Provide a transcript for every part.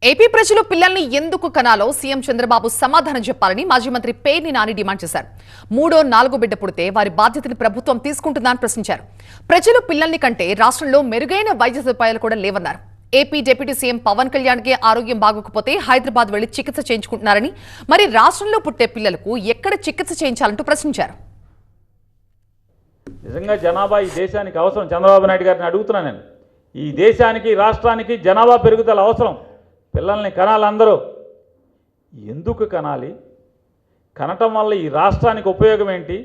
AP ప్రజలు పిల్లల్ని ఎందుకు కనాలో సీఎం చంద్రబాబు సమాధానం చెప్పాలని మాజీ మంత్రి పేర్ని నాని డిమాండ్ చేశారు. 3, 4 బిడ్డ పుడితే వారి బాధ్యతని ప్రభుత్వం తీసుకుంటుందని ప్రశ్నించారు. ప్రజలు పిల్లల్ని కంటే రాష్ట్రంలో మెరుగైన వైద్య సదుపాయాలు కూడా లేవన్నారు. AP deputy CM Pawan Kalyan కి ఆరోగ్యం బాగోకపోతే హైదరాబాద్ వెళ్లి చికిత్స చేయించుకుంటున్నారని, మరి రాష్ట్రంలో పుట్టే పిల్లలకు ఎక్కడ చికిత్స చేయించాలంటూ ప్రశ్నించారు. నిజంగా జనాభా ఈ దేశానికి అవసరం. చంద్రబాబు నాయుడు గారిని అడుగుతున్నాను నేను. ఈ దేశానికి రాష్ట్రానికి జనాభా పెరుగుదల అవసరం. పిల్లల్ని కనాలి అందరూ. ఎందుకు కనాలి? కనటం వల్ల ఈ రాష్ట్రానికి ఉపయోగం ఏంటి?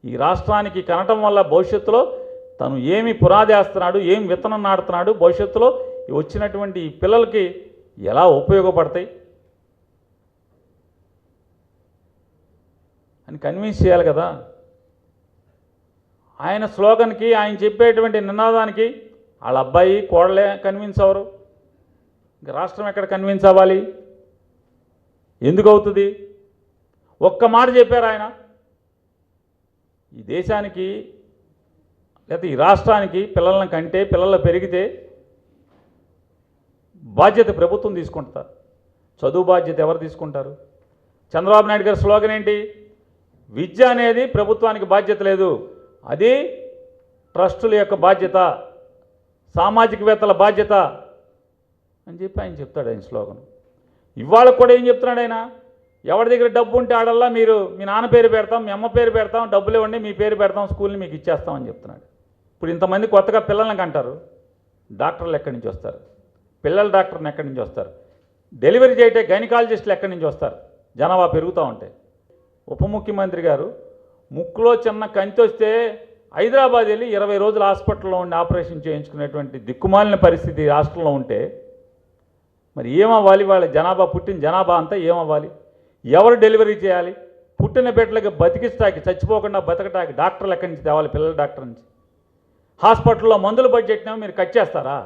ఈ రాష్ట్రానికి కనటం వల్ల భవిష్యత్తులో తను ఏమి పునాది వేస్తున్నాడు, ఏం విత్తనం నాడుతున్నాడు, భవిష్యత్తులో వచ్చినటువంటి ఈ పిల్లలకి ఎలా ఉపయోగపడతాయి అని కన్విన్స్ చేయాలి కదా. ఆయన స్లోగన్కి, ఆయన చెప్పేటువంటి నినాదానికి వాళ్ళ అబ్బాయి కోడలే కన్విన్స్ అవ్వరు. ఇంకా రాష్ట్రం ఎక్కడ కన్విన్స్ అవ్వాలి? ఎందుకు అవుతుంది? ఒక్క మాట చెప్పారు ఆయన, ఈ దేశానికి లేకపోతే ఈ రాష్ట్రానికి పిల్లలను కంటే, పిల్లలు పెరిగితే బాధ్యత ప్రభుత్వం తీసుకుంటారు. చదువు బాధ్యత ఎవరు తీసుకుంటారు? చంద్రబాబు నాయుడు గారి స్లోగన్ ఏంటి? విద్య అనేది ప్రభుత్వానికి బాధ్యత లేదు, అది ట్రస్టుల యొక్క బాధ్యత, సామాజికవేత్తల బాధ్యత అని చెప్పి ఆయన చెప్తాడు ఆయన స్లోగన్. ఇవాళ కూడా ఏం చెప్తున్నాడు ఆయన? ఎవరి దగ్గర డబ్బు ఉంటే ఆడల్లా మీరు మీ నాన్న పేరు పెడతాం, మీ అమ్మ పేరు పెడతాం, డబ్బులు ఇవ్వండి, మీ పేరు పెడతాం, స్కూల్ని మీకు ఇచ్చేస్తామని చెప్తున్నాడు. ఇప్పుడు ఇంతమంది కొత్తగా పిల్లల్ని కంటారు, డాక్టర్లు ఎక్కడి నుంచి వస్తారు? పిల్లల డాక్టర్ని ఎక్కడి నుంచి వస్తారు? డెలివరీ చేయటే గైనకాలజిస్టులు ఎక్కడి నుంచి వస్తారు? జనాభా పెరుగుతూ ఉంటాయి. ఉప ముఖ్యమంత్రి గారు ముక్కులో చిన్న కంతి వస్తే హైదరాబాద్ వెళ్ళి 20 రోజులు హాస్పిటల్లో ఉండి ఆపరేషన్ చేయించుకునేటువంటి దిక్కుమాలిన పరిస్థితి రాష్ట్రంలో ఉంటే మరి ఏమవ్వాలి? వాళ్ళ జనాభా, పుట్టిన జనాభా అంతా ఏమవ్వాలి? ఎవరు డెలివరీ చేయాలి? పుట్టిన బిడ్డలకి బతికిస్తాకి, చచ్చిపోకుండా బతకటానికి డాక్టర్లు ఎక్కడి నుంచి తేవాలి? పిల్లల డాక్టర్ నుంచి. హాస్పిటల్లో మందుల బడ్జెట్నేమో మీరు కట్ చేస్తారా?